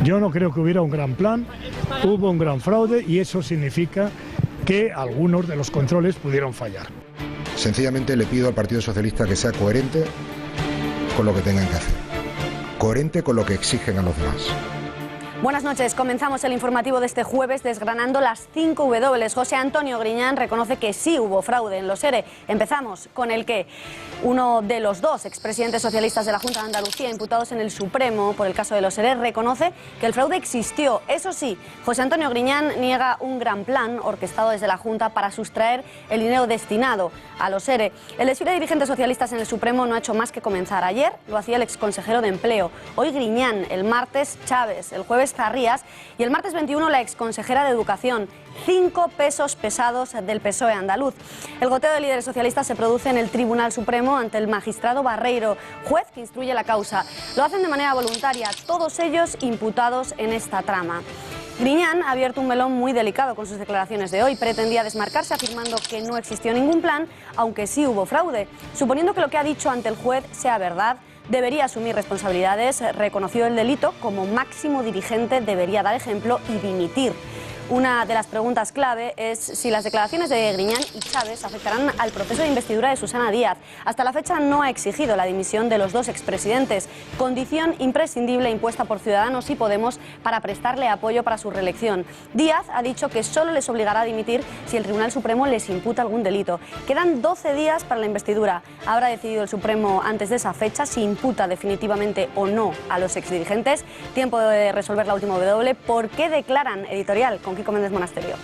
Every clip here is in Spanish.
Yo no creo que hubiera un gran plan, hubo un gran fraude y eso significa que algunos de los controles pudieron fallar. Sencillamente le pido al Partido Socialista que sea coherente con lo que tengan que hacer, coherente con lo que exigen a los demás. Buenas noches, comenzamos el informativo de este jueves desgranando las 5 W. José Antonio Griñán reconoce que sí hubo fraude en los ERE. Empezamos con el que uno de los dos expresidentes socialistas de la Junta de Andalucía imputados en el Supremo por el caso de los ERE reconoce que el fraude existió. Eso sí, José Antonio Griñán niega un gran plan orquestado desde la Junta para sustraer el dinero destinado a los ERE. El desfile de dirigentes socialistas en el Supremo no ha hecho más que comenzar. Ayer lo hacía el exconsejero de Empleo, hoy Griñán, el martes Chávez, el jueves Zarrías y el martes 21 la exconsejera de Educación. 5 pesos pesados del PSOE andaluz. El goteo de líderes socialistas se produce en el Tribunal Supremo ante el magistrado Barreiro, juez que instruye la causa. Lo hacen de manera voluntaria, todos ellos imputados en esta trama. Griñán ha abierto un melón muy delicado con sus declaraciones de hoy. Pretendía desmarcarse afirmando que no existió ningún plan, aunque sí hubo fraude. Suponiendo que lo que ha dicho ante el juez sea verdad, debería asumir responsabilidades, reconoció el delito, como máximo dirigente debería dar ejemplo y dimitir. Una de las preguntas clave es si las declaraciones de Griñán y Chávez afectarán al proceso de investidura de Susana Díaz. Hasta la fecha no ha exigido la dimisión de los dos expresidentes, condición imprescindible impuesta por Ciudadanos y Podemos para prestarle apoyo para su reelección. Díaz ha dicho que solo les obligará a dimitir si el Tribunal Supremo les imputa algún delito. Quedan 12 días para la investidura. Habrá decidido el Supremo antes de esa fecha si imputa definitivamente o no a los exdirigentes. Tiempo de resolver la última W. ¿Por qué declaran? Editorial con Kiko Méndez Monasterio.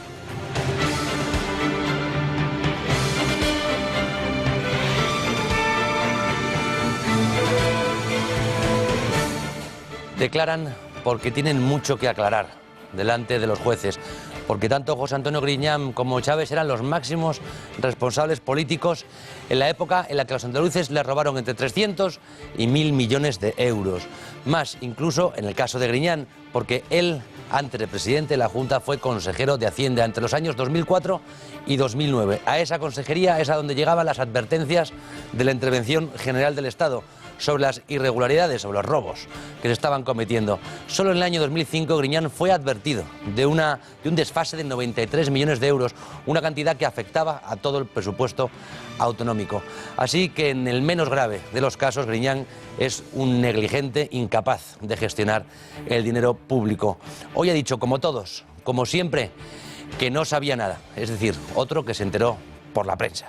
Declaran porque tienen mucho que aclarar delante de los jueces, porque tanto José Antonio Griñán como Chávez eran los máximos responsables políticos en la época en la que los andaluces les robaron entre 300 y 1.000 millones de euros. Más incluso en el caso de Griñán, porque él, antes de presidente de la Junta, fue consejero de Hacienda entre los años 2004 y 2009. A esa consejería es a donde llegaban las advertencias de la Intervención General del Estado sobre las irregularidades, sobre los robos que se estaban cometiendo. Solo en el año 2005 Griñán fue advertido de un desfase de 93 millones de euros, una cantidad que afectaba a todo el presupuesto autonómico. Así que en el menos grave de los casos Griñán es un negligente incapaz de gestionar el dinero público. Hoy ha dicho, como todos, como siempre, que no sabía nada, es decir, otro que se enteró por la prensa.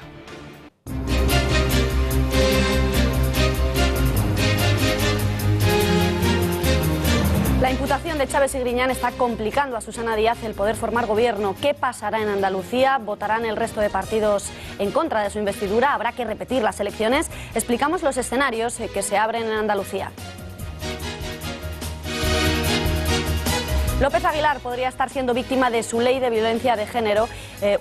La imputación de Chávez y Griñán está complicando a Susana Díaz el poder formar gobierno. ¿Qué pasará en Andalucía? ¿Votarán el resto de partidos en contra de su investidura? ¿Habrá que repetir las elecciones? Explicamos los escenarios que se abren en Andalucía. López Aguilar podría estar siendo víctima de su ley de violencia de género,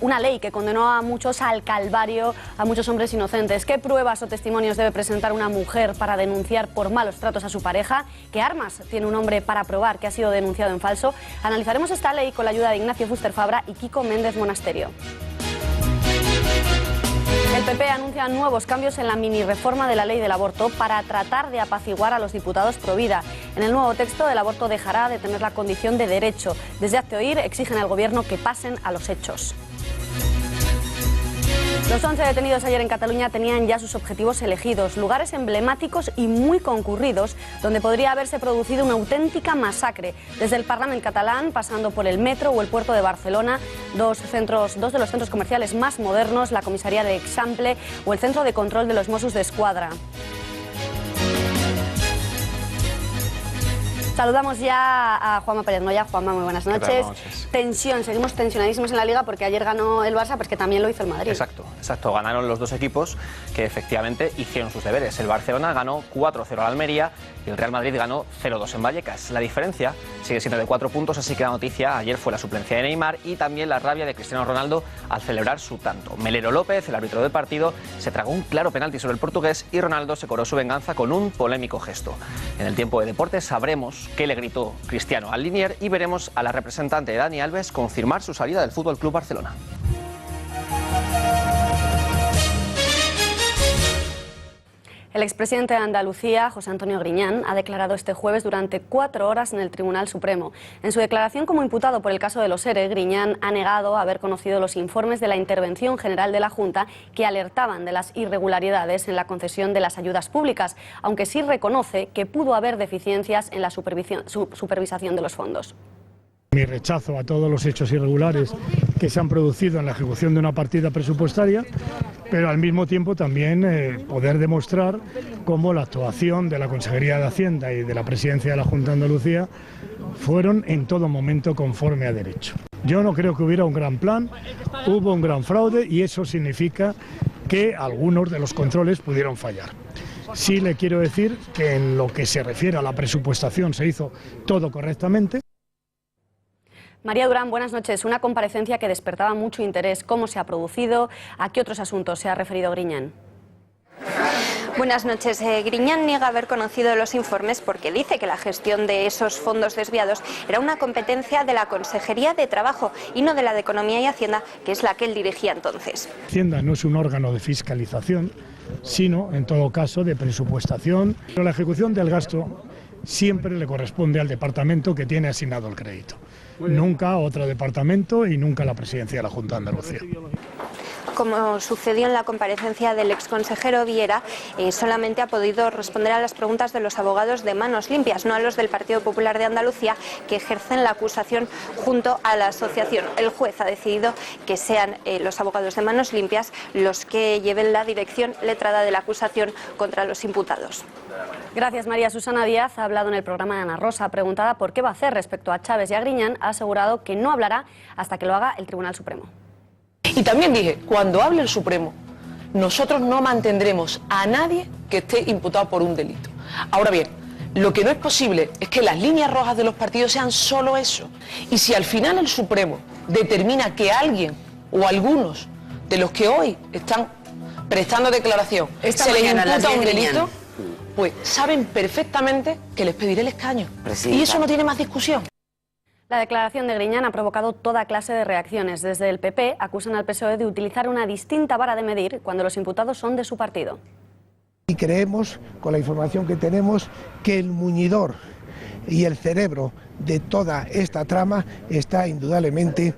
una ley que condenó a muchos al calvario, a muchos hombres inocentes. ¿Qué pruebas o testimonios debe presentar una mujer para denunciar por malos tratos a su pareja? ¿Qué armas tiene un hombre para probar que ha sido denunciado en falso? Analizaremos esta ley con la ayuda de Ignacio Fuster Fabra y Kiko Méndez Monasterio. El PP anuncia nuevos cambios en la mini-reforma de la ley del aborto para tratar de apaciguar a los diputados pro vida. En el nuevo texto, el aborto dejará de tener la condición de derecho. Desde Hazte Oír exigen al Gobierno que pasen a los hechos. Los 11 detenidos ayer en Cataluña tenían ya sus objetivos elegidos, lugares emblemáticos y muy concurridos, donde podría haberse producido una auténtica masacre. Desde el Parlament catalán, pasando por el metro o el puerto de Barcelona, dos de los centros comerciales más modernos, la comisaría de Example o el centro de control de los Mossos d'Esquadra. Saludamos ya a Juanma Pérez Noya. Juanma, muy buenas noches. Tensión, seguimos tensionadísimos en la Liga porque ayer ganó el Barça, pero es que también lo hizo el Madrid. Exacto, ganaron los dos equipos que efectivamente hicieron sus deberes. El Barcelona ganó 4-0 al Almería y el Real Madrid ganó 0-2 en Vallecas. La diferencia sigue siendo de 4 puntos, así que la noticia ayer fue la suplencia de Neymar y también la rabia de Cristiano Ronaldo al celebrar su tanto. Melero López, el árbitro del partido, se tragó un claro penalti sobre el portugués y Ronaldo se cobró su venganza con un polémico gesto. En el tiempo de deportes sabremos qué le gritó Cristiano al Linier y veremos a la representante Dani Alves confirmar su salida del Fútbol Club Barcelona. El expresidente de Andalucía, José Antonio Griñán, ha declarado este jueves durante 4 horas en el Tribunal Supremo. En su declaración como imputado por el caso de los ERE, Griñán ha negado haber conocido los informes de la Intervención General de la Junta que alertaban de las irregularidades en la concesión de las ayudas públicas, aunque sí reconoce que pudo haber deficiencias en la supervisación de los fondos. Mi rechazo a todos los hechos irregulares que se han producido en la ejecución de una partida presupuestaria, pero al mismo tiempo también poder demostrar cómo la actuación de la Consejería de Hacienda y de la Presidencia de la Junta de Andalucía fueron en todo momento conforme a derecho. Yo no creo que hubiera un gran plan, hubo un gran fraude y eso significa que algunos de los controles pudieron fallar. Sí le quiero decir que en lo que se refiere a la presupuestación se hizo todo correctamente. María Durán, buenas noches. Una comparecencia que despertaba mucho interés. ¿Cómo se ha producido? ¿A qué otros asuntos se ha referido Griñán? Buenas noches. Griñán niega haber conocido los informes porque dice que la gestión de esos fondos desviados era una competencia de la Consejería de Trabajo y no de la de Economía y Hacienda, que es la que él dirigía entonces. Hacienda no es un órgano de fiscalización, sino, en todo caso, de presupuestación. Pero la ejecución del gasto siempre le corresponde al departamento que tiene asignado el crédito. Nunca a otro departamento y nunca a la Presidencia de la Junta de Andalucía. Como sucedió en la comparecencia del exconsejero Viera, solamente ha podido responder a las preguntas de los abogados de Manos Limpias, no a los del Partido Popular de Andalucía, que ejercen la acusación junto a la asociación. El juez ha decidido que sean los abogados de Manos Limpias los que lleven la dirección letrada de la acusación contra los imputados. Gracias, María. Susana Díaz ha hablado en el programa de Ana Rosa. Preguntada por qué va a hacer respecto a Chávez y a Griñán, ha asegurado que no hablará hasta que lo haga el Tribunal Supremo. Y también dije, cuando hable el Supremo, nosotros no mantendremos a nadie que esté imputado por un delito. Ahora bien, lo que no es posible es que las líneas rojas de los partidos sean solo eso. Y si al final el Supremo determina que alguien o algunos de los que hoy están prestando declaración se les imputa un delito, pues saben perfectamente que les pediré el escaño. Y eso no tiene más discusión. La declaración de Griñán ha provocado toda clase de reacciones. Desde el PP acusan al PSOE de utilizar una distinta vara de medir cuando los imputados son de su partido. Y creemos, con la información que tenemos, que el muñidor y el cerebro de toda esta trama está indudablemente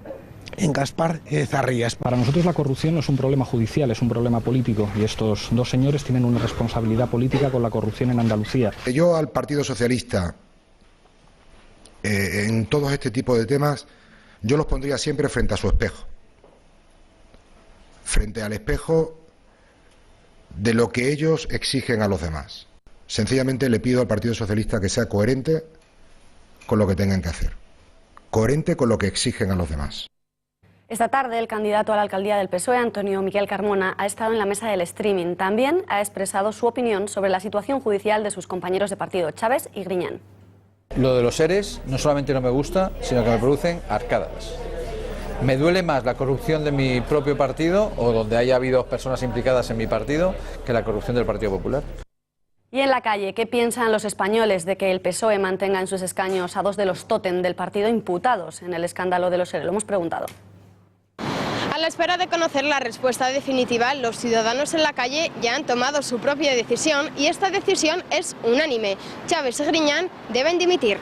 en Gaspar Zarrías. Para nosotros la corrupción no es un problema judicial, es un problema político y estos dos señores tienen una responsabilidad política con la corrupción en Andalucía. Yo al Partido Socialista, en todos este tipo de temas, yo los pondría siempre frente a su espejo. Frente al espejo de lo que ellos exigen a los demás. Sencillamente le pido al Partido Socialista que sea coherente con lo que tengan que hacer. Coherente con lo que exigen a los demás. Esta tarde el candidato a la alcaldía del PSOE, Antonio Miguel Carmona, ha estado en la mesa del streaming. También ha expresado su opinión sobre la situación judicial de sus compañeros de partido, Chávez y Griñán. Lo de los ERES no solamente no me gusta, sino que me producen arcadas. Me duele más la corrupción de mi propio partido, o donde haya habido personas implicadas en mi partido, que la corrupción del Partido Popular. Y en la calle, ¿qué piensan los españoles de que el PSOE mantenga en sus escaños a dos de los tótem del partido imputados en el escándalo de los ERE? Lo hemos preguntado. A la espera de conocer la respuesta definitiva, los ciudadanos en la calle ya han tomado su propia decisión y esta decisión es unánime. Chávez y Griñán deben dimitir.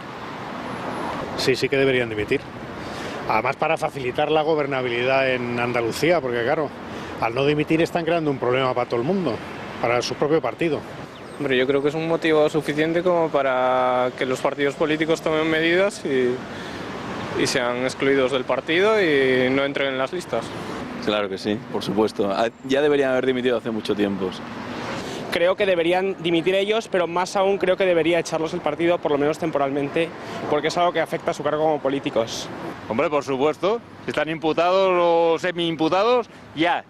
Sí que deberían dimitir. Además, para facilitar la gobernabilidad en Andalucía, porque claro, al no dimitir están creando un problema para todo el mundo, para su propio partido. Hombre, yo creo que es un motivo suficiente como para que los partidos políticos tomen medidas y sean excluidos del partido y no entren en las listas. Claro que sí, por supuesto. Ya deberían haber dimitido hace mucho tiempo. Creo que deberían dimitir ellos, pero más aún creo que debería echarlos el partido, por lo menos temporalmente, porque es algo que afecta a su cargo como políticos. Hombre, por supuesto. Si están imputados o semi-imputados, ya.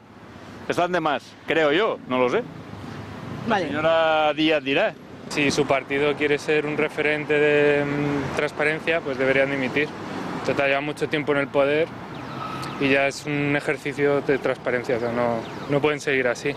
Están de más, creo yo, no lo sé. Vale. La señora Díaz dirá. Si su partido quiere ser un referente de transparencia, pues deberían dimitir. Total, lleva mucho tiempo en el poder y ya es un ejercicio de transparencia, o sea, no pueden seguir así.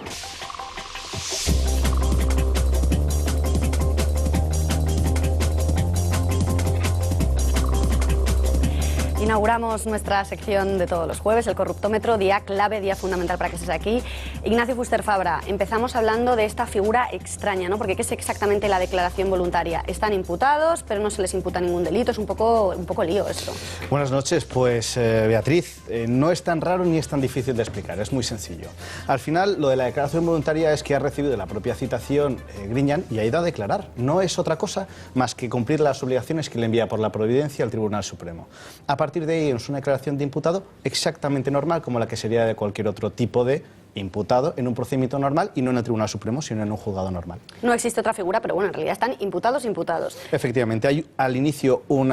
Inauguramos nuestra sección de todos los jueves, el corruptómetro, día clave, día fundamental para que estés aquí. Ignacio Fuster Fabra, empezamos hablando de esta figura extraña, ¿no? Porque ¿qué es exactamente la declaración voluntaria? Están imputados, pero no se les imputa ningún delito, es un poco lío esto. Buenas noches, pues Beatriz, no es tan raro ni es tan difícil de explicar, es muy sencillo. Al final, lo de la declaración voluntaria es que ha recibido la propia citación Griñán y ha ido a declarar. No es otra cosa más que cumplir las obligaciones que le envía por la Providencia al Tribunal Supremo. A partir de ahí es una declaración de imputado exactamente normal como la que sería de cualquier otro tipo de imputado en un procedimiento normal y no en el Tribunal Supremo, sino en un juzgado normal. No existe otra figura, pero bueno, en realidad están imputados. Efectivamente, hay al inicio en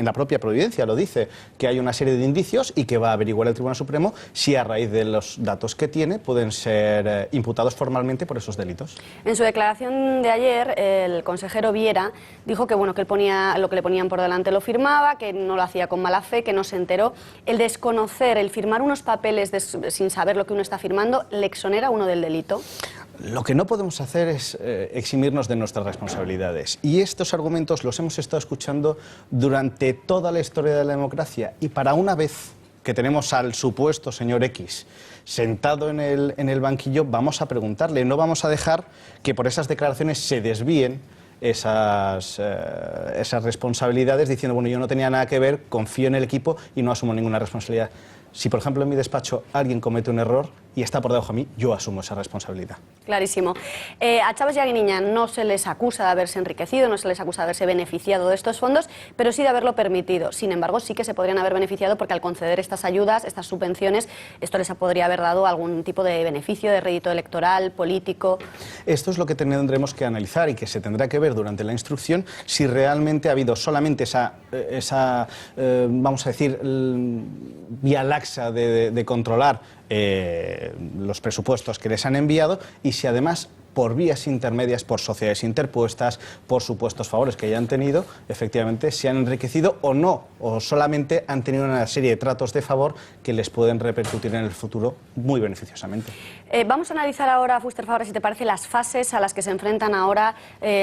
la propia Providencia lo dice, que hay una serie de indicios y que va a averiguar el Tribunal Supremo si a raíz de los datos que tiene pueden ser imputados formalmente por esos delitos. En su declaración de ayer, el consejero Viera dijo que bueno, que él ponía lo que le ponían por delante lo firmaba, que no lo hacía con mala fe, que no se enteró. El desconocer, el firmar unos papeles sin saber lo que uno está firmando, ¿le exonera uno del delito? Lo que no podemos hacer es eximirnos de nuestras responsabilidades. Y estos argumentos los hemos estado escuchando durante toda la historia de la democracia. Y para una vez que tenemos al supuesto señor X sentado en el banquillo, vamos a preguntarle. No vamos a dejar que por esas declaraciones se desvíen esas responsabilidades diciendo, bueno, yo no tenía nada que ver, confío en el equipo y no asumo ninguna responsabilidad. Si, por ejemplo, en mi despacho alguien comete un error y está por debajo de mí, yo asumo esa responsabilidad. Clarísimo. A Chaves y a Griñán no se les acusa de haberse enriquecido, no se les acusa de haberse beneficiado de estos fondos, pero sí de haberlo permitido. Sin embargo, sí que se podrían haber beneficiado porque al conceder estas ayudas, estas subvenciones, esto les podría haber dado algún tipo de beneficio, de rédito electoral, político. Esto es lo que tendremos que analizar y que se tendrá que ver durante la instrucción si realmente ha habido solamente esa vamos a decir, vía laxa de controlar los presupuestos que les han enviado y si además por vías intermedias, por sociedades interpuestas, por supuestos favores que hayan tenido, efectivamente se han enriquecido o no, o solamente han tenido una serie de tratos de favor que les pueden repercutir en el futuro muy beneficiosamente. Vamos a analizar ahora, Fuster Fabra, si te parece, las fases a las que se enfrentan ahora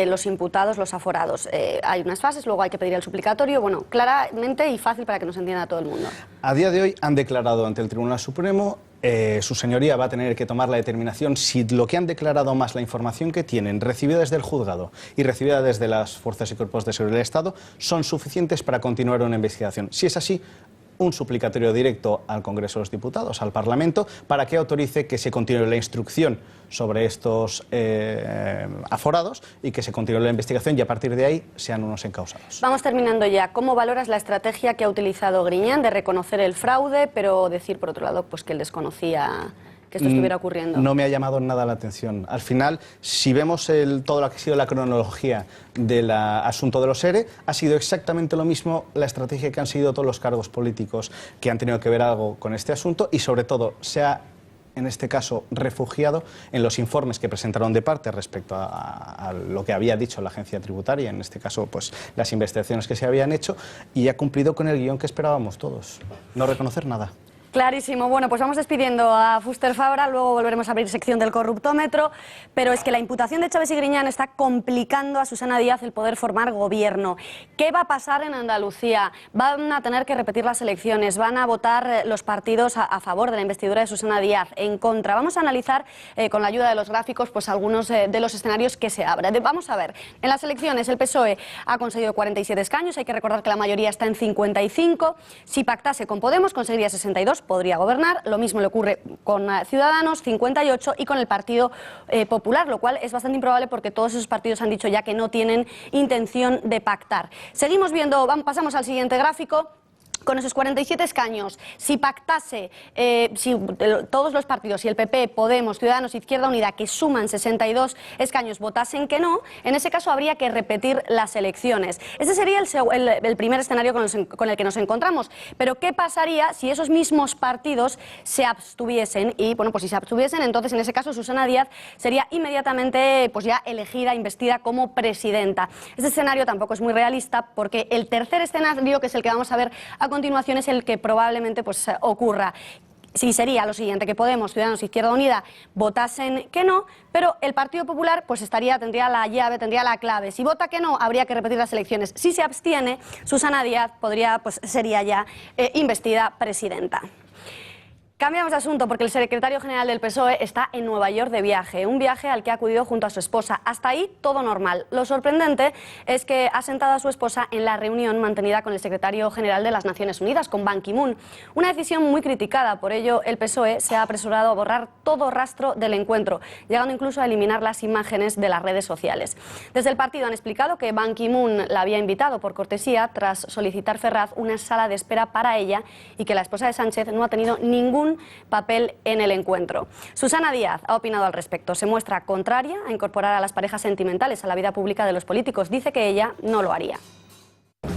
los imputados, los aforados. Hay unas fases, luego hay que pedir el suplicatorio, bueno, claramente y fácil para que nos entienda todo el mundo. A día de hoy han declarado ante el Tribunal Supremo. Su señoría va a tener que tomar la determinación si lo que han declarado más la información que tienen recibida desde el juzgado y recibida desde las fuerzas y cuerpos de seguridad del Estado son suficientes para continuar una investigación. Si es así, un suplicatorio directo al Congreso de los Diputados, al Parlamento, para que autorice que se continúe la instrucción sobre estos aforados y que se continúe la investigación y a partir de ahí sean unos encausados. Vamos terminando ya. ¿Cómo valoras la estrategia que ha utilizado Griñán de reconocer el fraude, pero decir por otro lado pues que él desconocía que esto estuviera ocurriendo? No me ha llamado nada la atención. Al final, si vemos todo lo que ha sido la cronología del asunto de los ERE, ha sido exactamente lo mismo la estrategia que han seguido todos los cargos políticos que han tenido que ver algo con este asunto y sobre todo se ha en este caso refugiado en los informes que presentaron de parte respecto a lo que había dicho la agencia tributaria, en este caso pues las investigaciones que se habían hecho, y ha cumplido con el guión que esperábamos todos, no reconocer nada. Clarísimo. Bueno, pues vamos despidiendo a Fuster Fabra, luego volveremos a abrir sección del corruptómetro, pero es que la imputación de Chaves y Griñán está complicando a Susana Díaz el poder formar gobierno. ¿Qué va a pasar en Andalucía? Van a tener que repetir las elecciones, van a votar los partidos a favor de la investidura de Susana Díaz, en contra. Vamos a analizar con la ayuda de los gráficos pues algunos de los escenarios que se abren. Vamos a ver, en las elecciones el PSOE ha conseguido 47 escaños, hay que recordar que la mayoría está en 55, si pactase con Podemos conseguiría 62, podría gobernar. Lo mismo le ocurre con Ciudadanos, 58, y con el Partido Popular, lo cual es bastante improbable porque todos esos partidos han dicho ya que no tienen intención de pactar. Seguimos viendo, pasamos al siguiente gráfico. Con esos 47 escaños, si pactase, si todos los partidos, si el PP, Podemos, Ciudadanos, Izquierda Unida, que suman 62 escaños, votasen que no, en ese caso habría que repetir las elecciones. Este sería el primer escenario con el que nos encontramos. Pero ¿qué pasaría si esos mismos partidos se abstuviesen? Y bueno, pues si se abstuviesen, entonces en ese caso Susana Díaz sería inmediatamente pues ya elegida, investida como presidenta. Este escenario tampoco es muy realista porque el tercer escenario, que es el que vamos a ver a continuación, es el que probablemente pues ocurra. Sí, sería lo siguiente, que Podemos, Ciudadanos e Izquierda Unida votasen que no, pero el Partido Popular pues tendría la llave, tendría la clave. Si vota que no, habría que repetir las elecciones. Si se abstiene, Susana Díaz sería ya investida presidenta. Cambiamos de asunto porque el secretario general del PSOE está en Nueva York de viaje, un viaje al que ha acudido junto a su esposa. Hasta ahí todo normal. Lo sorprendente es que ha sentado a su esposa en la reunión mantenida con el secretario general de las Naciones Unidas, con Ban Ki-moon. Una decisión muy criticada, por ello el PSOE se ha apresurado a borrar todo rastro del encuentro, llegando incluso a eliminar las imágenes de las redes sociales. Desde el partido han explicado que Ban Ki-moon la había invitado por cortesía tras solicitar Ferraz una sala de espera para ella y que la esposa de Sánchez no ha tenido ningún papel en el encuentro. Susana Díaz ha opinado al respecto. Se muestra contraria a incorporar a las parejas sentimentales a la vida pública de los políticos. Dice que ella no lo haría.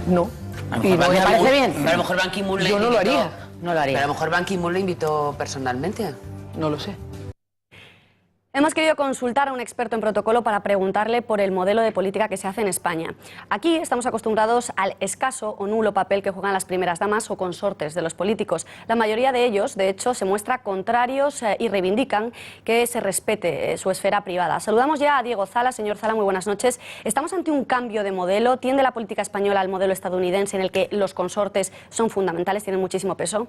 No. Y no me parece bien. Pero a lo mejor Ban Ki-moon le invitó. Yo no lo haría. No lo haría. Pero a lo mejor Ban Ki-moon le invitó personalmente. No lo sé. Hemos querido consultar a un experto en protocolo para preguntarle por el modelo de política que se hace en España. Aquí estamos acostumbrados al escaso o nulo papel que juegan las primeras damas o consortes de los políticos. La mayoría de ellos, de hecho, se muestra contrarios y reivindican que se respete su esfera privada. Saludamos ya a Diego Zala. Señor Zala, muy buenas noches. ¿Estamos ante un cambio de modelo? ¿Tiende la política española al modelo estadounidense en el que los consortes son fundamentales, tienen muchísimo peso?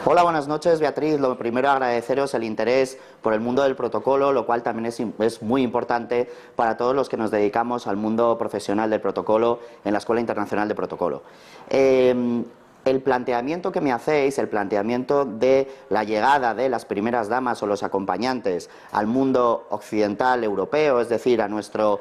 Hola, buenas noches, Beatriz. Lo primero, agradeceros el interés por el mundo del protocolo, lo cual también es muy importante para todos los que nos dedicamos al mundo profesional del protocolo en la Escuela Internacional de Protocolo. El planteamiento que me hacéis, el planteamiento de la llegada de las primeras damas o los acompañantes al mundo occidental europeo, es decir, a nuestro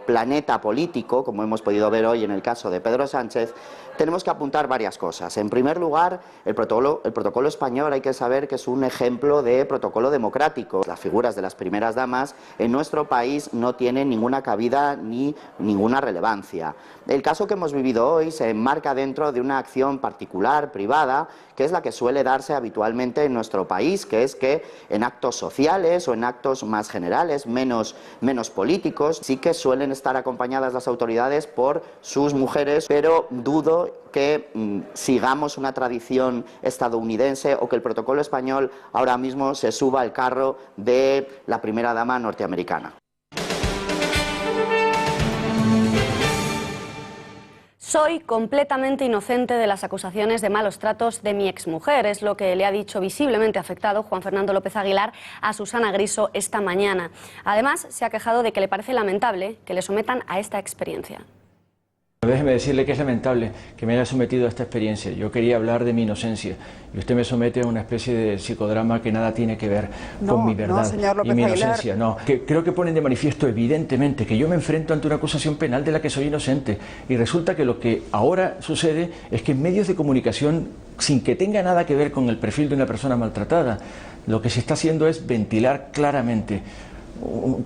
planeta político, como hemos podido ver hoy en el caso de Pedro Sánchez, tenemos que apuntar varias cosas. En primer lugar, el protocolo español hay que saber que es un ejemplo de protocolo democrático. Las figuras de las primeras damas en nuestro país no tienen ninguna cabida ni ninguna relevancia. El caso que hemos vivido hoy se enmarca dentro de una acción particular, privada, que es la que suele darse habitualmente en nuestro país, que es que en actos sociales o en actos más generales, menos políticos, sí que suelen estar acompañadas las autoridades por sus mujeres, pero dudo que sigamos una tradición estadounidense o que el protocolo español ahora mismo se suba al carro de la primera dama norteamericana. Soy completamente inocente de las acusaciones de malos tratos de mi exmujer, es lo que le ha dicho visiblemente afectado Juan Fernando López Aguilar a Susana Griso esta mañana. Además, se ha quejado de que le parece lamentable que le sometan a esta experiencia. Déjeme decirle que es lamentable que me haya sometido a esta experiencia. Yo quería hablar de mi inocencia y usted me somete a una especie de psicodrama que nada tiene que ver con mi verdad y mi inocencia. No, creo que ponen de manifiesto evidentemente que yo me enfrento ante una acusación penal de la que soy inocente y resulta que lo que ahora sucede es que en medios de comunicación, sin que tenga nada que ver con el perfil de una persona maltratada, lo que se está haciendo es ventilar claramente,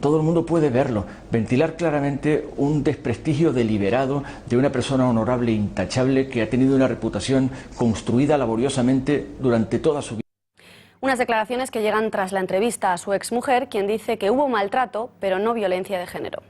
todo el mundo puede verlo, ventilar claramente un desprestigio deliberado de una persona honorable e intachable que ha tenido una reputación construida laboriosamente durante toda su vida. Unas declaraciones que llegan tras la entrevista a su exmujer, quien dice que hubo maltrato, pero no violencia de género.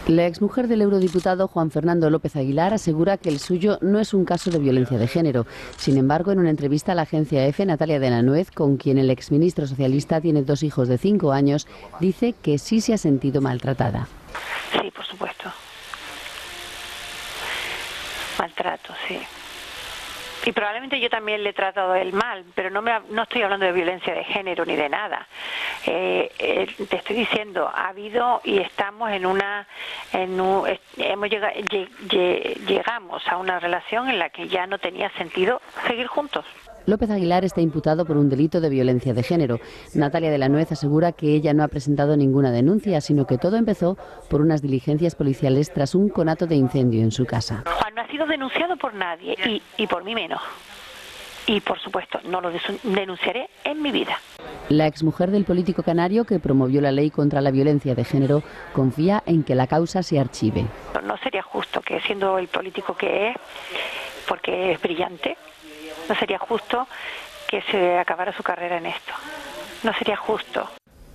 La exmujer del eurodiputado Juan Fernando López Aguilar asegura que el suyo no es un caso de violencia de género. Sin embargo, en una entrevista a la agencia EFE, Natalia de la Nuez, con quien el exministro socialista tiene 2 hijos de 5 años, dice que sí se ha sentido maltratada. Sí, por supuesto. Maltrato, sí. Y probablemente yo también le he tratado el mal, pero no estoy hablando de violencia de género ni de nada. Te estoy diciendo, ha habido y estamos llegamos a una relación en la que ya no tenía sentido seguir juntos. López Aguilar está imputado por un delito de violencia de género. Natalia de la Nuez asegura que ella no ha presentado ninguna denuncia, sino que todo empezó por unas diligencias policiales tras un conato de incendio en su casa. Juan no ha sido denunciado por nadie y por mí menos. Y por supuesto, no lo denunciaré en mi vida. La exmujer del político canario que promovió la ley contra la violencia de género confía en que la causa se archive. No sería justo que, siendo el político que es, porque es brillante, no sería justo que se acabara su carrera en esto. No sería justo.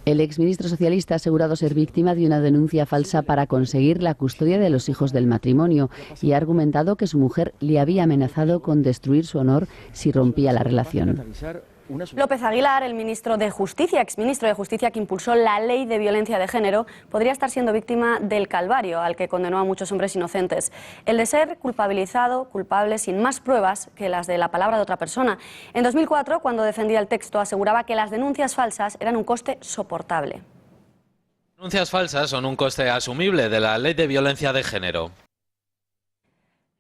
El exministro socialista ha asegurado ser víctima de una denuncia falsa para conseguir la custodia de los hijos del matrimonio y ha argumentado que su mujer le había amenazado con destruir su honor si rompía la relación. López Aguilar, el ministro de Justicia, exministro de Justicia que impulsó la ley de violencia de género, podría estar siendo víctima del calvario al que condenó a muchos hombres inocentes. El de ser culpable sin más pruebas que las de la palabra de otra persona. En 2004, cuando defendía el texto, aseguraba que las denuncias falsas eran un coste soportable. Denuncias falsas son un coste asumible de la ley de violencia de género.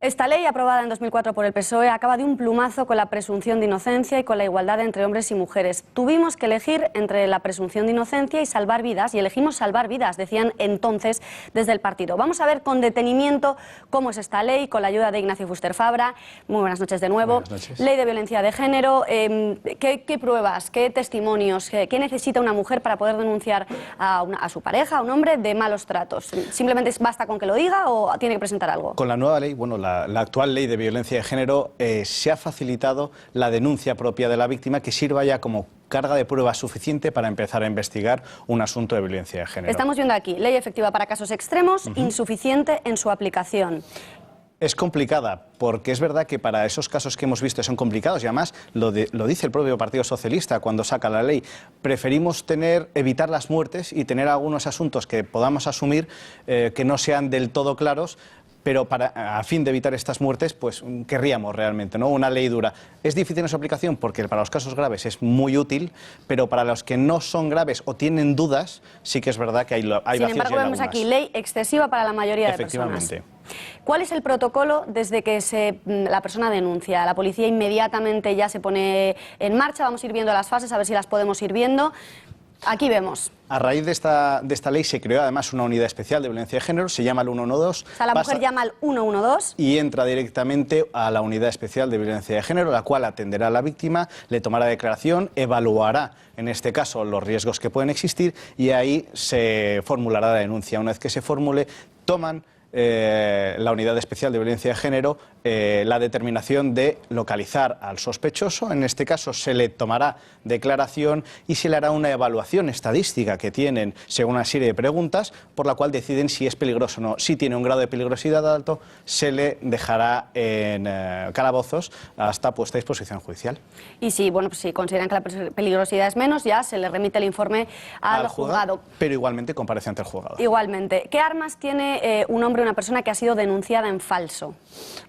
Esta ley, aprobada en 2004 por el PSOE, acaba de un plumazo con la presunción de inocencia y con la igualdad entre hombres y mujeres. Tuvimos que elegir entre la presunción de inocencia y salvar vidas, y elegimos salvar vidas, decían entonces desde el partido. Vamos a ver con detenimiento cómo es esta ley, con la ayuda de Ignacio Fuster Fabra. Muy buenas noches de nuevo. Buenas noches. Ley de violencia de género. ¿Qué pruebas, qué testimonios, qué necesita una mujer para poder denunciar a su pareja, a un hombre, de malos tratos? ¿Simplemente basta con que lo diga o tiene que presentar algo? Con la nueva ley, bueno, la actual ley de violencia de género se ha facilitado la denuncia propia de la víctima, que sirva ya como carga de prueba suficiente para empezar a investigar un asunto de violencia de género. Estamos viendo aquí, ley efectiva para casos extremos, insuficiente en su aplicación. Es complicada, porque es verdad que para esos casos que hemos visto son complicados, y además lo dice el propio Partido Socialista cuando saca la ley. Preferimos evitar las muertes y tener algunos asuntos que podamos asumir que no sean del todo claros, pero a fin de evitar estas muertes, pues querríamos realmente, ¿no?, una ley dura. Es difícil en su aplicación porque para los casos graves es muy útil, pero para los que no son graves o tienen dudas, sí que es verdad que hay vacíos. Sin embargo, vemos aquí ley excesiva para la mayoría de personas. ¿Cuál es el protocolo desde que la persona denuncia? La policía inmediatamente ya se pone en marcha. Vamos a ir viendo las fases, a ver si las podemos ir viendo. Aquí vemos. A raíz de esta ley se creó además una unidad especial de violencia de género, se llama el 112. O sea, la mujer llama al 112. Y entra directamente a la unidad especial de violencia de género, la cual atenderá a la víctima, le tomará declaración, evaluará, en este caso, los riesgos que pueden existir, y ahí se formulará la denuncia. Una vez que se formule, toman la unidad especial de violencia de género la determinación de localizar al sospechoso. En este caso se le tomará declaración y se le hará una evaluación estadística que tienen según una serie de preguntas, por la cual deciden si es peligroso o no. Si tiene un grado de peligrosidad alto, se le dejará en calabozos hasta puesta a disposición judicial. Y si consideran que la peligrosidad es menos, ya se le remite el informe al juzgado. Pero igualmente comparece ante el juzgado. Igualmente. ¿Qué armas tiene un hombre, una persona que ha sido denunciada en falso?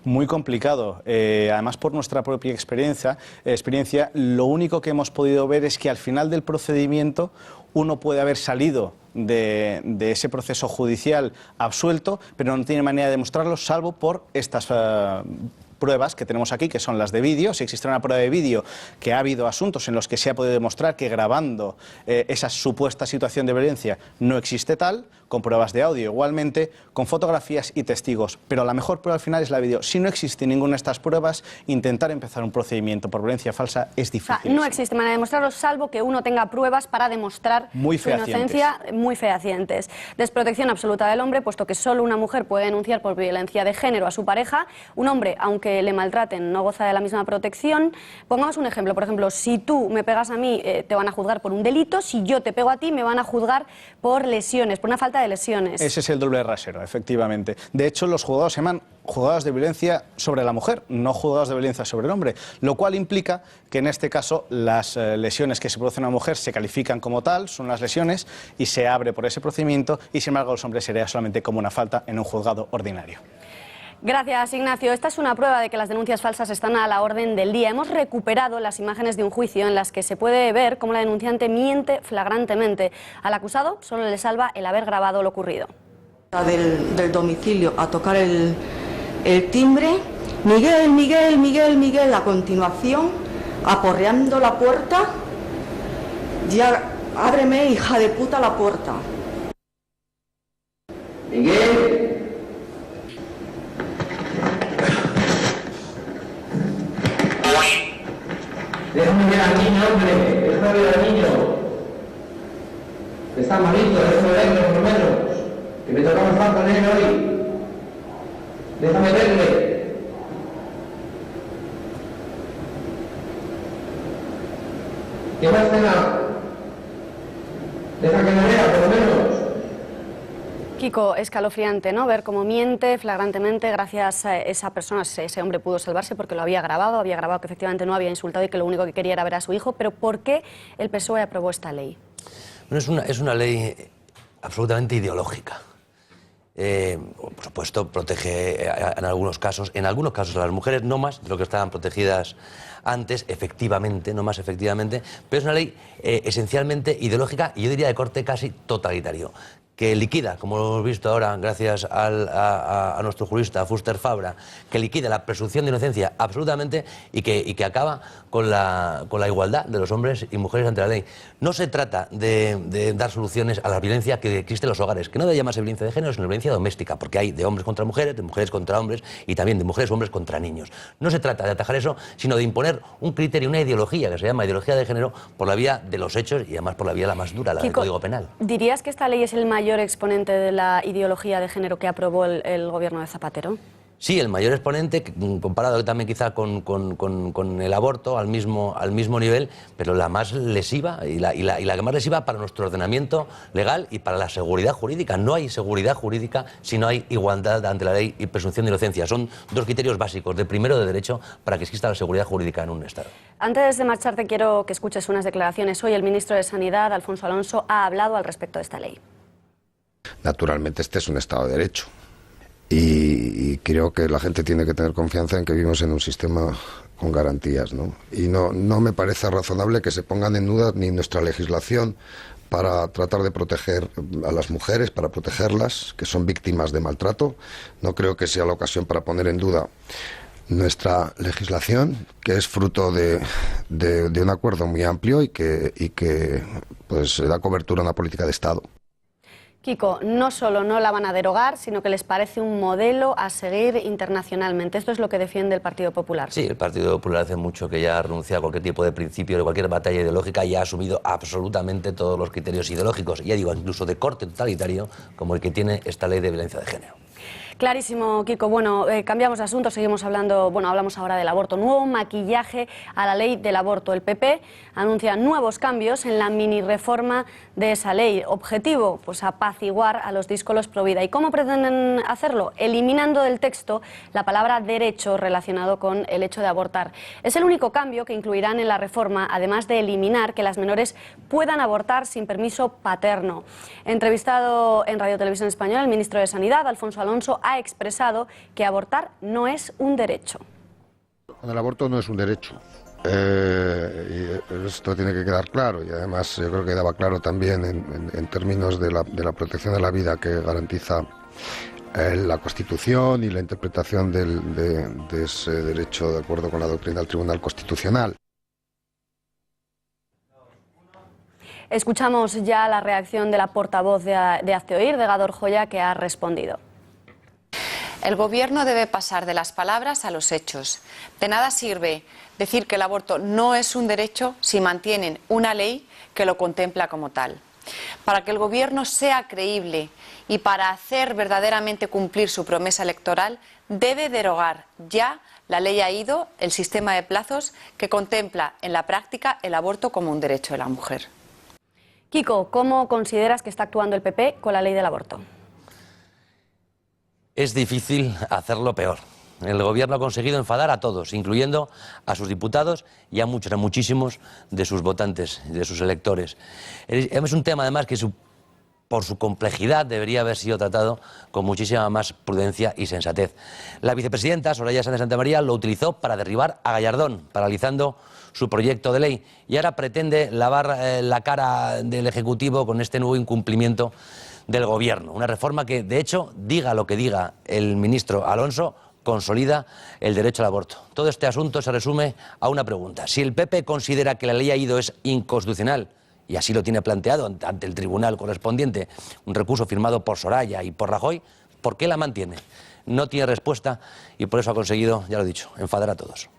Muy complicado. Además, por nuestra propia experiencia, lo único que hemos podido ver es que al final del procedimiento uno puede haber salido de ese proceso judicial absuelto, pero no tiene manera de demostrarlo salvo por estas pruebas que tenemos aquí, que son las de vídeo. Si existe una prueba de vídeo, que ha habido asuntos en los que se ha podido demostrar que grabando esa supuesta situación de violencia no existe tal, con pruebas de audio igualmente, con fotografías y testigos. Pero la mejor prueba al final es la de vídeo. Si no existe ninguna de estas pruebas, intentar empezar un procedimiento por violencia falsa es difícil. O sea, no existe manera de demostrarlo, salvo que uno tenga pruebas para demostrar su inocencia muy fehacientes. Desprotección absoluta del hombre, puesto que solo una mujer puede denunciar por violencia de género a su pareja. Un hombre, aunque le maltraten, no goza de la misma protección. Pongamos un ejemplo. Por ejemplo, si tú me pegas a mí, te van a juzgar por un delito. Si yo te pego a ti, me van a juzgar por lesiones, por una falta de lesiones. Ese es el doble rasero, efectivamente. De hecho, los juzgados se llaman juzgados de violencia sobre la mujer, no juzgados de violencia sobre el hombre, lo cual implica que en este caso las lesiones que se producen a una mujer se califican como tal, son las lesiones, y se abre por ese procedimiento, y sin embargo los hombres sería solamente como una falta en un juzgado ordinario. Gracias, Ignacio. Esta es una prueba de que las denuncias falsas están a la orden del día. Hemos recuperado las imágenes de un juicio en las que se puede ver cómo la denunciante miente flagrantemente. Al acusado solo le salva el haber grabado lo ocurrido. Del domicilio a tocar el timbre, Miguel, Miguel, Miguel, Miguel, a continuación, aporreando la puerta, ya, ábreme, hija de puta, la puerta. Miguel. Déjame ver al niño, hombre, déjame ver al niño. Está malito, déjame verlo por lo menos. Que me tocamos estar con él hoy. Déjame verle. ¿Qué más tenga? Déjame Kiko, escalofriante, ¿no? Ver cómo miente flagrantemente. Gracias a esa persona, ese hombre pudo salvarse porque lo había grabado que efectivamente no había insultado y que lo único que quería era ver a su hijo. Pero ¿por qué el PSOE aprobó esta ley? Bueno, es una ley absolutamente ideológica. Por supuesto, protege en algunos casos a las mujeres, no más de lo que estaban protegidas antes, efectivamente, no más efectivamente, pero es una ley esencialmente ideológica y yo diría de corte casi totalitario, que liquida, como lo hemos visto ahora gracias a nuestro jurista Fuster Fabra, que liquida la presunción de inocencia absolutamente y que acaba con la igualdad de los hombres y mujeres ante la ley. No se trata de dar soluciones a la violencia que existe en los hogares, que no debe llamarse violencia de género, sino violencia doméstica, porque hay de hombres contra mujeres, de mujeres contra hombres y también de mujeres o hombres contra niños. No se trata de atajar eso, sino de imponer un criterio, una ideología que se llama ideología de género por la vía de los hechos y además por la vía la más dura, la del Código Penal. ¿Dirías que esta ley es el mayor exponente de la ideología de género que aprobó el gobierno de Zapatero? Sí, el mayor exponente, comparado también quizá con el aborto al mismo nivel, pero la más lesiva y la que más lesiva para nuestro ordenamiento legal y para la seguridad jurídica. No hay seguridad jurídica si no hay igualdad ante la ley y presunción de inocencia. Son dos criterios básicos, de primero de derecho, para que exista la seguridad jurídica en un Estado. Antes de marcharte quiero que escuches unas declaraciones. Hoy el ministro de Sanidad, Alfonso Alonso, ha hablado al respecto de esta ley. Naturalmente este es un Estado de Derecho. Y creo que la gente tiene que tener confianza en que vivimos en un sistema con garantías, ¿no? Y no me parece razonable que se pongan en duda ni nuestra legislación para tratar de proteger a las mujeres, para protegerlas, que son víctimas de maltrato. No creo que sea la ocasión para poner en duda nuestra legislación, que es fruto de un acuerdo muy amplio y que pues da cobertura a una política de Estado. Kiko, no solo no la van a derogar, sino que les parece un modelo a seguir internacionalmente. Esto es lo que defiende el Partido Popular. Sí, el Partido Popular hace mucho que ya ha renunciado a cualquier tipo de principio, de cualquier batalla ideológica y ha asumido absolutamente todos los criterios ideológicos, ya digo, incluso de corte totalitario, como el que tiene esta ley de violencia de género. Clarísimo, Kiko. Bueno, cambiamos de asunto, seguimos hablando, hablamos ahora del aborto. Nuevo maquillaje a la ley del aborto. El PP anuncia nuevos cambios en la mini reforma de esa ley. Objetivo, pues apaciguar a los díscolos pro vida. ¿Y cómo pretenden hacerlo? Eliminando del texto la palabra derecho relacionado con el hecho de abortar. Es el único cambio que incluirán en la reforma, además de eliminar que las menores puedan abortar sin permiso paterno. Entrevistado en Radio Televisión Española, el ministro de Sanidad, Alfonso Alonso, ha expresado que abortar no es un derecho. El aborto no es un derecho. Y esto tiene que quedar claro y además yo creo que quedaba claro también en términos de la protección de la vida que garantiza la Constitución y la interpretación de ese derecho de acuerdo con la doctrina del Tribunal Constitucional. Escuchamos ya la reacción de la portavoz de Hazte Oír, de Gador Joya, que ha respondido. El Gobierno debe pasar de las palabras a los hechos. De nada sirve decir que el aborto no es un derecho si mantienen una ley que lo contempla como tal. Para que el Gobierno sea creíble y para hacer verdaderamente cumplir su promesa electoral, debe derogar ya la ley AIDO, el sistema de plazos que contempla en la práctica el aborto como un derecho de la mujer. Kiko, ¿cómo consideras que está actuando el PP con la ley del aborto? Es difícil hacerlo peor. El Gobierno ha conseguido enfadar a todos, incluyendo a sus diputados y a muchos, a muchísimos de sus votantes, de sus electores. Es un tema, además, que por su complejidad debería haber sido tratado con muchísima más prudencia y sensatez. La vicepresidenta, Soraya Sáenz de Santamaría, lo utilizó para derribar a Gallardón, paralizando su proyecto de ley, y ahora pretende lavar la cara del Ejecutivo con este nuevo incumplimiento del Gobierno. Una reforma que, de hecho, diga lo que diga el ministro Alonso, consolida el derecho al aborto. Todo este asunto se resume a una pregunta. Si el PP considera que la ley AIDO es inconstitucional, y así lo tiene planteado ante el tribunal correspondiente, un recurso firmado por Soraya y por Rajoy, ¿por qué la mantiene? No tiene respuesta y por eso ha conseguido, ya lo he dicho, enfadar a todos.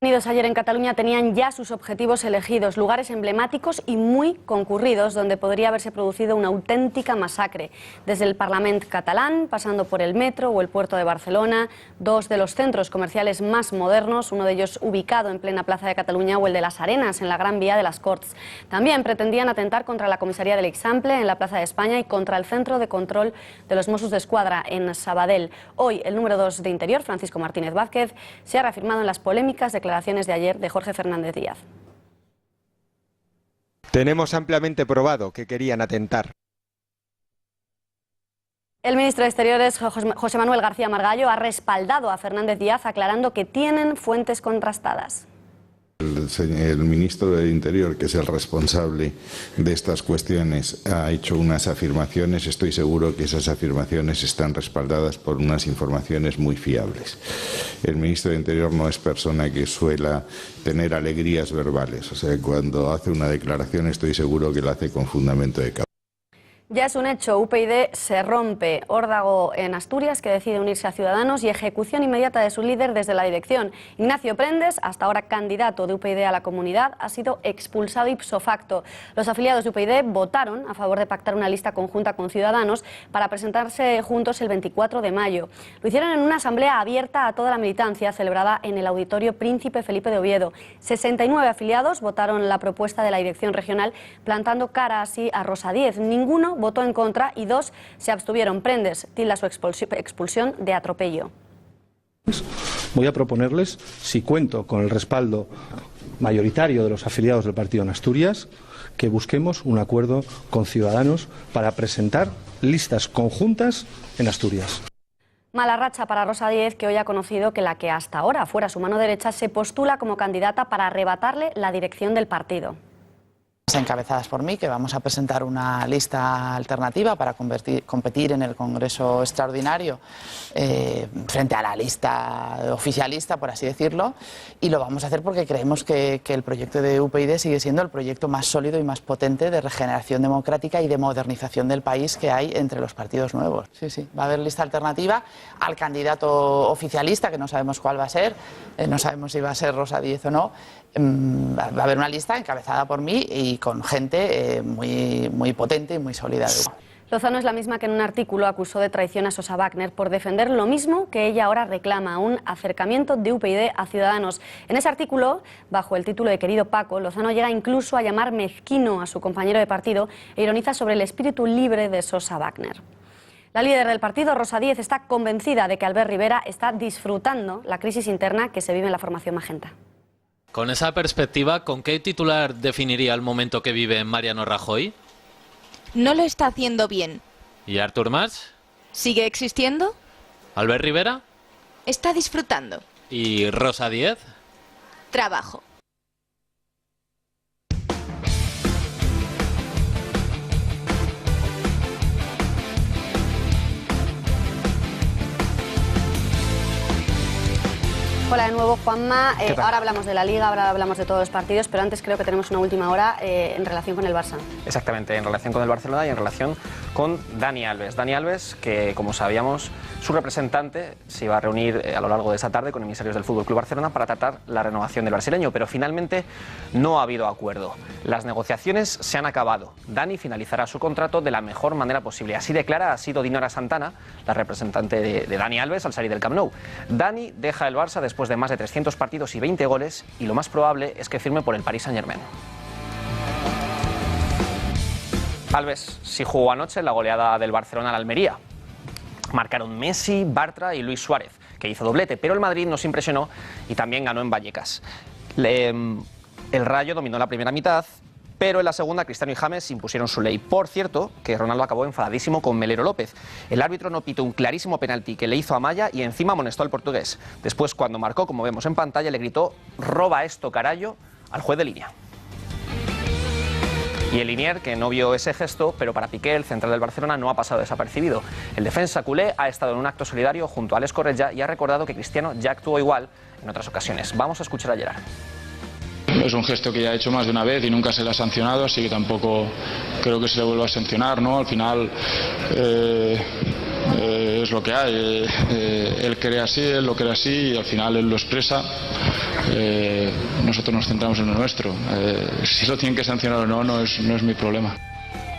Ayer en Cataluña tenían ya sus objetivos elegidos, lugares emblemáticos y muy concurridos donde podría haberse producido una auténtica masacre. Desde el Parlament catalán, pasando por el metro o el puerto de Barcelona, dos de los centros comerciales más modernos, uno de ellos ubicado en plena plaza de Cataluña, o el de las Arenas en la Gran Vía de las Corts. También pretendían atentar contra la comisaría del Eixample en la Plaza de España y contra el centro de control de los Mossos d'Esquadra en Sabadell. Hoy el número 2 de Interior, Francisco Martínez Vázquez, se ha reafirmado en las polémicas declaraciones de ayer de Jorge Fernández Díaz. Tenemos ampliamente probado que querían atentar. El ministro de Exteriores, José Manuel García Margallo, ha respaldado a Fernández Díaz, aclarando que tienen fuentes contrastadas. El ministro del Interior, que es el responsable de estas cuestiones, ha hecho unas afirmaciones. Estoy seguro que esas afirmaciones están respaldadas por unas informaciones muy fiables. El ministro del Interior no es persona que suela tener alegrías verbales. O sea, cuando hace una declaración estoy seguro que la hace con fundamento de causa. Ya es un hecho, UPyD se rompe. Órdago en Asturias, que decide unirse a Ciudadanos, y ejecución inmediata de su líder desde la dirección. Ignacio Prendes, hasta ahora candidato de UPyD a la comunidad, ha sido expulsado ipso facto. Los afiliados de UPyD votaron a favor de pactar una lista conjunta con Ciudadanos para presentarse juntos el 24 de mayo. Lo hicieron en una asamblea abierta a toda la militancia celebrada en el Auditorio Príncipe Felipe de Oviedo. 69 afiliados votaron la propuesta de la dirección regional, plantando cara así a Rosa Díez. Ninguno votó en contra y 2 se abstuvieron. Prendes tilda su expulsión de atropello. Voy a proponerles, si cuento con el respaldo mayoritario de los afiliados del partido en Asturias, que busquemos un acuerdo con Ciudadanos para presentar listas conjuntas en Asturias. Mala racha para Rosa Díez, que hoy ha conocido que la que hasta ahora fuera su mano derecha se postula como candidata para arrebatarle la dirección del partido. Encabezadas por mí, que vamos a presentar una lista alternativa para competir en el Congreso Extraordinario frente a la lista oficialista, por así decirlo, y lo vamos a hacer porque creemos que el proyecto de UPyD sigue siendo el proyecto más sólido y más potente de regeneración democrática y de modernización del país que hay entre los partidos nuevos. Sí, sí, va a haber lista alternativa al candidato oficialista, que no sabemos cuál va a ser, no sabemos si va a ser Rosa Díez o no. Va a haber una lista encabezada por mí y con gente muy potente y muy sólida. Lozano es la misma que en un artículo acusó de traición a Sosa Wagner por defender lo mismo que ella ahora reclama, un acercamiento de UPyD a Ciudadanos. En ese artículo, bajo el título de Querido Paco, Lozano llega incluso a llamar mezquino a su compañero de partido e ironiza sobre el espíritu libre de Sosa Wagner. La líder del partido, Rosa Díez, está convencida de que Albert Rivera está disfrutando la crisis interna que se vive en la formación magenta. Con esa perspectiva, ¿con qué titular definiría el momento que vive Mariano Rajoy? No lo está haciendo bien. ¿Y Artur Mas? ¿Sigue existiendo? ¿Albert Rivera? Está disfrutando. ¿Y Rosa Díez? Trabajo. Hola de nuevo, Juanma. Ahora hablamos de la Liga, ahora hablamos de todos los partidos, pero antes creo que tenemos una última hora en relación con el Barça. Exactamente, en relación con el Barcelona y en relación con Dani Alves. Dani Alves, que como sabíamos, su representante se iba a reunir a lo largo de esta tarde con emisarios del FC Barcelona para tratar la renovación del brasileño, pero finalmente no ha habido acuerdo. Las negociaciones se han acabado. Dani finalizará su contrato de la mejor manera posible. Así declara, ha sido Dinora Santana, la representante de Dani Alves, al salir del Camp Nou. Dani deja el Barça después de más de 300 partidos y 20 goles, y lo más probable es que firme por el Paris Saint-Germain. Alves sí jugó anoche en la goleada del Barcelona al Almería. Marcaron Messi, Bartra y Luis Suárez, que hizo doblete, pero el Madrid nos impresionó y también ganó en Vallecas. El Rayo dominó la primera mitad, pero en la segunda Cristiano y James impusieron su ley. Por cierto, que Ronaldo acabó enfadadísimo con Melero López. El árbitro no pitó un clarísimo penalti que le hizo a Maya y encima amonestó al portugués. Después, cuando marcó, como vemos en pantalla, le gritó «roba esto, carallo», al juez de línea. Y el Linier, que no vio ese gesto, pero para Piqué, el central del Barcelona, no ha pasado desapercibido. El defensa culé ha estado en un acto solidario junto a Alex Corretja y ha recordado que Cristiano ya actuó igual en otras ocasiones. Vamos a escuchar a Gerard. Es un gesto que ya ha hecho más de una vez y nunca se le ha sancionado, así que tampoco creo que se le vuelva a sancionar, ¿no? Al final es lo que hay. Él cree así, él lo cree así y al final él lo expresa. nosotros nos centramos en lo nuestro. Si lo tienen que sancionar o no, no es mi problema.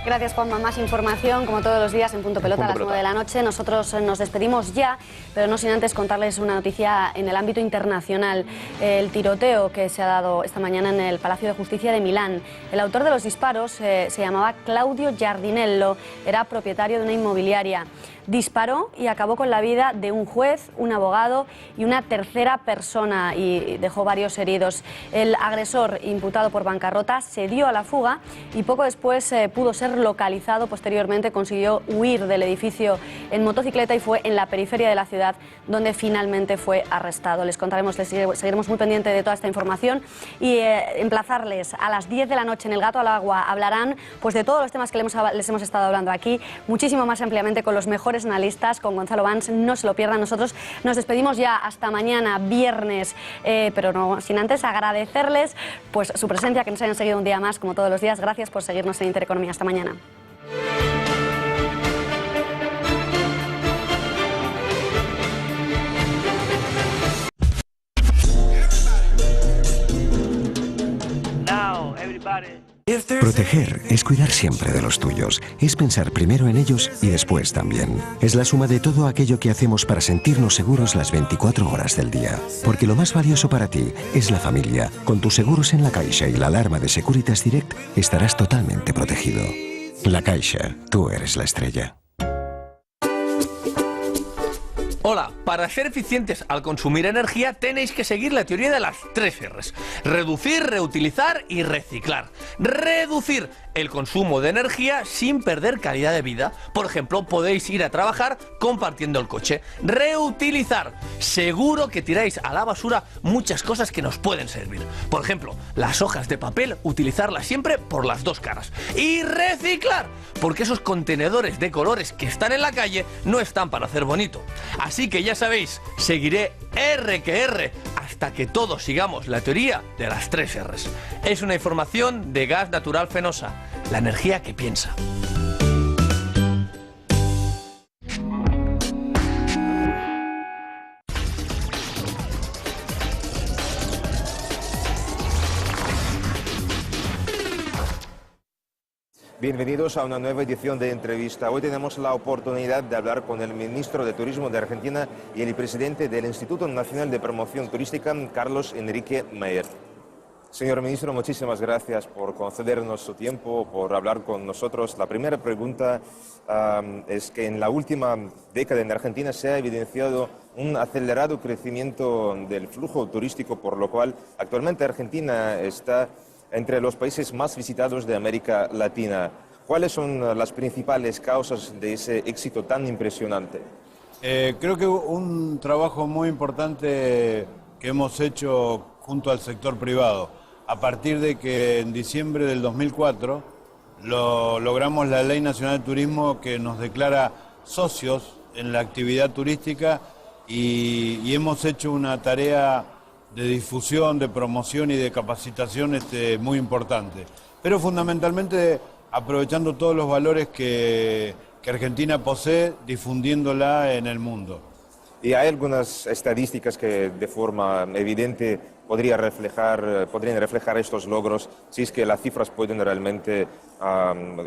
Gracias, Juanma. Más información, como todos los días, en Punto Pelota a las 9 de la noche. Nosotros nos despedimos ya, pero no sin antes contarles una noticia en el ámbito internacional. El tiroteo que se ha dado esta mañana en el Palacio de Justicia de Milán. El autor de los disparos se llamaba Claudio Giardinello, era propietario de una inmobiliaria. Disparó y acabó con la vida de un juez, un abogado y una tercera persona y dejó varios heridos. El agresor, imputado por bancarrota, se dio a la fuga y poco después pudo ser localizado. Posteriormente consiguió huir del edificio en motocicleta y fue en la periferia de la ciudad donde finalmente fue arrestado. Les contaremos, seguiremos muy pendientes de toda esta información y emplazarles a las 10 de la noche en El Gato al Agua. Hablarán pues de todos los temas que les hemos estado hablando aquí, muchísimo más ampliamente con los mejores analistas, con Gonzalo Vans. No se lo pierdan. Nosotros nos despedimos ya hasta mañana, viernes, pero no sin antes agradecerles pues su presencia, que nos hayan seguido un día más, como todos los días. Gracias por seguirnos en Intereconomía. Hasta mañana. Proteger es cuidar siempre de los tuyos, es pensar primero en ellos y después también. Es la suma de todo aquello que hacemos para sentirnos seguros las 24 horas del día. Porque lo más valioso para ti es la familia. Con tus seguros en La Caixa y la alarma de Securitas Direct estarás totalmente protegido. La Caixa, tú eres la estrella. Hola, para ser eficientes al consumir energía tenéis que seguir la teoría de las 3 R's. Reducir, reutilizar y reciclar. Reducir el consumo de energía sin perder calidad de vida. Por ejemplo, podéis ir a trabajar compartiendo el coche. Reutilizar. Seguro que tiráis a la basura muchas cosas que nos pueden servir. Por ejemplo, las hojas de papel, utilizarlas siempre por las 2 caras. Y reciclar, porque esos contenedores de colores que están en la calle no están para hacer bonito. Así que ya sabéis, seguiré R que R hasta que todos sigamos la teoría de las 3 R's. Es una información de Gas Natural Fenosa, la energía que piensa. Bienvenidos a una nueva edición de Entrevista. Hoy tenemos la oportunidad de hablar con el ministro de Turismo de Argentina y el presidente del Instituto Nacional de Promoción Turística, Carlos Enrique Mayer. Señor ministro, muchísimas gracias por concedernos su tiempo, por hablar con nosotros. La primera pregunta es que en la última década en Argentina se ha evidenciado un acelerado crecimiento del flujo turístico, por lo cual actualmente Argentina está entre los países más visitados de América Latina. ¿Cuáles son las principales causas de ese éxito tan impresionante? Creo que un trabajo muy importante que hemos hecho junto al sector privado, a partir de que en diciembre del 2004 logramos la Ley Nacional de Turismo que nos declara socios en la actividad turística y hemos hecho una tarea de difusión, de promoción y de capacitación muy importante. Pero fundamentalmente aprovechando todos los valores que Argentina posee, difundiéndola en el mundo. ¿Y hay algunas estadísticas que de forma evidente podrían reflejar estos logros, si es que las cifras pueden realmente,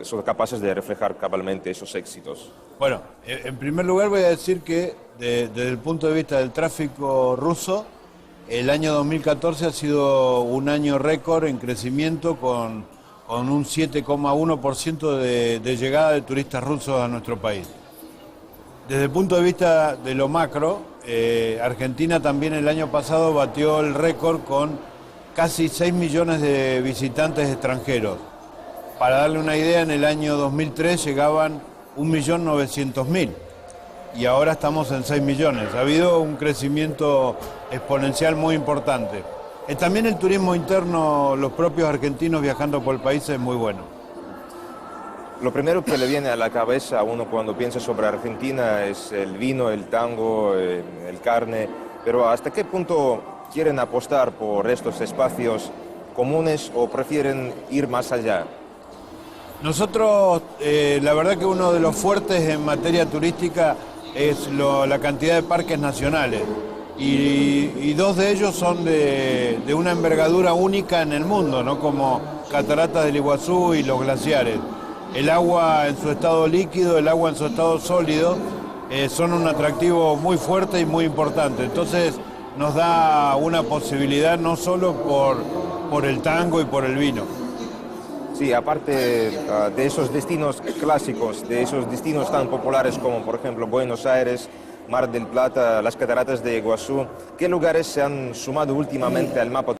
son capaces de reflejar cabalmente esos éxitos? Bueno, en primer lugar voy a decir que desde el punto de vista del tráfico ruso, el año 2014 ha sido un año récord en crecimiento con un 7,1% de llegada de turistas rusos a nuestro país. Desde el punto de vista de lo macro, Argentina también el año pasado batió el récord con casi 6 millones de visitantes extranjeros. Para darle una idea, en el año 2003 llegaban 1.900.000. Y ahora estamos en 6 millones. Ha habido un crecimiento exponencial muy importante. También el turismo interno, los propios argentinos viajando por el país es muy bueno. Lo primero que le viene a la cabeza a uno cuando piensa sobre Argentina es el vino, el tango, el carne, pero ¿hasta qué punto quieren apostar por estos espacios comunes o prefieren ir más allá? Nosotros, la verdad que uno de los fuertes en materia turística es la cantidad de parques nacionales. y dos de ellos son de una envergadura única en el mundo, ¿no? Como Cataratas del Iguazú y los glaciares. El agua en su estado líquido, el agua en su estado sólido, son un atractivo muy fuerte y muy importante. Entonces nos da una posibilidad no solo por el tango y por el vino. Sí, aparte de esos destinos clásicos, de esos destinos tan populares como por ejemplo Buenos Aires, Mar del Plata, las Cataratas de Iguazú, ¿qué lugares se han sumado últimamente al mapa